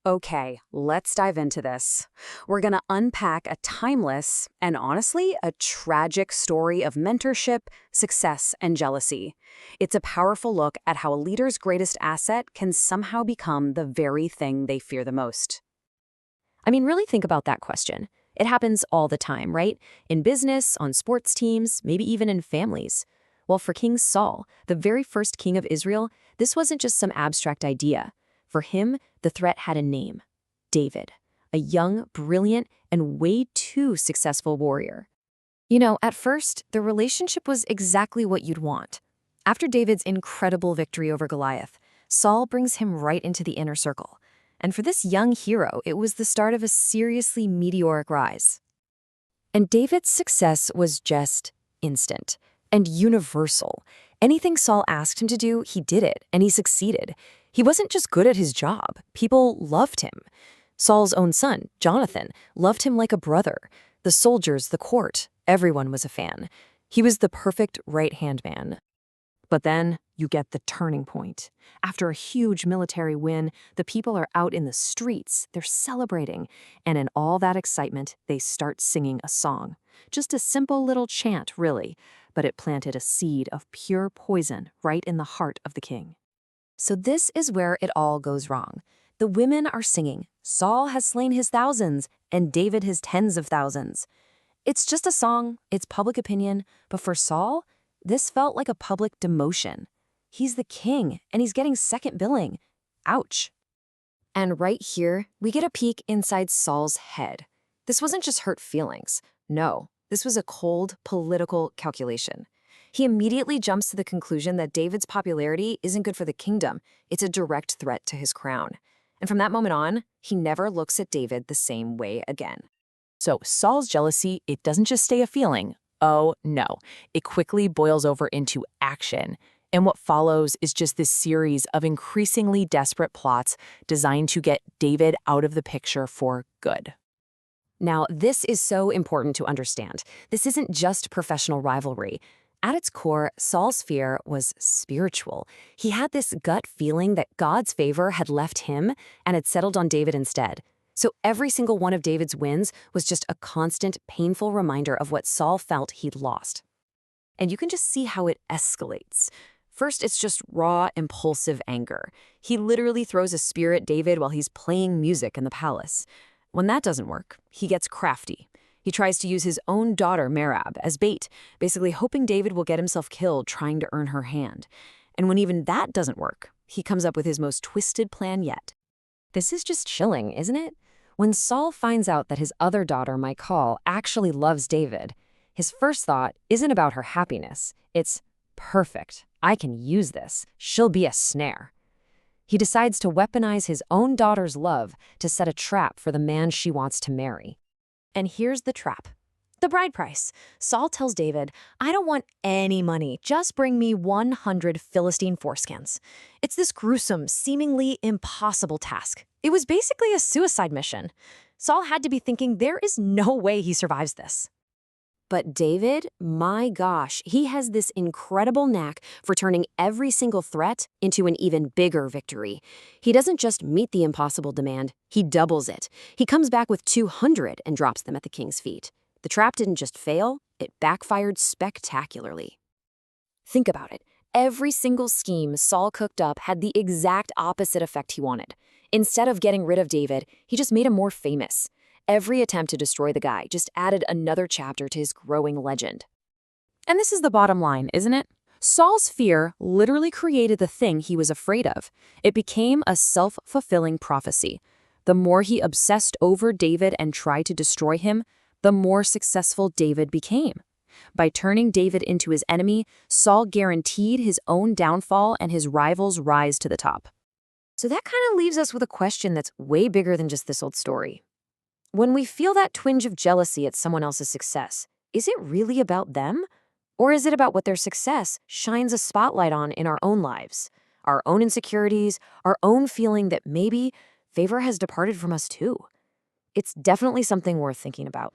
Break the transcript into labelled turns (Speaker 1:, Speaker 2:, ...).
Speaker 1: Okay, let's dive into this. We're going to unpack a timeless and honestly a tragic story of mentorship, success, and jealousy. It's a powerful look at how a leader's greatest asset can somehow become the very thing they fear the most.
Speaker 2: I mean, really think about that question. It happens all the time, right? In business, on sports teams, maybe even in families. Well, for King Saul, the very first king of Israel, this wasn't just some abstract idea. For him, the threat had a name: David, a young, brilliant, and way too successful warrior. At first, the relationship was exactly what you'd want. After David's incredible victory over Goliath, Saul brings him right into the inner circle. And for this young hero, it was the start of a seriously meteoric rise. And David's success was just instant and universal. Anything Saul asked him to do, he did it, and he succeeded. He wasn't just good at his job. People loved him. Saul's own son, Jonathan, loved him like a brother. The soldiers, the court, everyone was a fan. He was the perfect right-hand man. But then you get the turning point. After a huge military win, the people are out in the streets. They're celebrating. And in all that excitement, they start singing a song. Just a simple little chant, really. But it planted a seed of pure poison right in the heart of the king. So this is where it all goes wrong. The women are singing, "Saul has slain his thousands, and David his tens of thousands." It's just a song, it's public opinion, but for Saul, this felt like a public demotion. He's the king, and he's getting second billing. Ouch. And right here, we get a peek inside Saul's head. This wasn't just hurt feelings. No, this was a cold, political calculation. He immediately jumps to the conclusion that David's popularity isn't good for the kingdom. It's a direct threat to his crown. And from that moment on, he never looks at David the same way again.
Speaker 3: So Saul's jealousy, it doesn't just stay a feeling. Oh, no. It quickly boils over into action. And what follows is just this series of increasingly desperate plots designed to get David out of the picture for good.
Speaker 2: Now, this is so important to understand. This isn't just professional rivalry. At its core, Saul's fear was spiritual. He had this gut feeling that God's favor had left him and had settled on David instead. So every single one of David's wins was just a constant, painful reminder of what Saul felt he'd lost. And you can just see how it escalates. First, it's just raw, impulsive anger. He literally throws a spear at David while he's playing music in the palace. When that doesn't work, he gets crafty. He tries to use his own daughter, Merab, as bait, basically hoping David will get himself killed trying to earn her hand. And when even that doesn't work, he comes up with his most twisted plan yet. This is just chilling, isn't it? When Saul finds out that his other daughter, Michal, actually loves David, his first thought isn't about her happiness. It's, perfect, I can use this. She'll be a snare. He decides to weaponize his own daughter's love to set a trap for the man she wants to marry. And here's the trap. The bride price. Saul tells David, "I don't want any money. Just bring me 100 Philistine foreskins." It's this gruesome, seemingly impossible task. It was basically a suicide mission. Saul had to be thinking there is no way he survives this. But David, my gosh, he has this incredible knack for turning every single threat into an even bigger victory. He doesn't just meet the impossible demand, he doubles it. He comes back with 200 and drops them at the king's feet. The trap didn't just fail, it backfired spectacularly. Think about it. Every single scheme Saul cooked up had the exact opposite effect he wanted. Instead of getting rid of David, he just made him more famous. Every attempt to destroy the guy just added another chapter to his growing legend. And this is the bottom line, isn't it? Saul's fear literally created the thing he was afraid of. It became a self-fulfilling prophecy. The more he obsessed over David and tried to destroy him, the more successful David became. By turning David into his enemy, Saul guaranteed his own downfall and his rival's rise to the top. So that kind of leaves us with a question that's way bigger than just this old story. When we feel that twinge of jealousy at someone else's success, is it really about them? Or is it about what their success shines a spotlight on in our own lives? Our own insecurities, our own feeling that maybe favor has departed from us too? It's definitely something worth thinking about.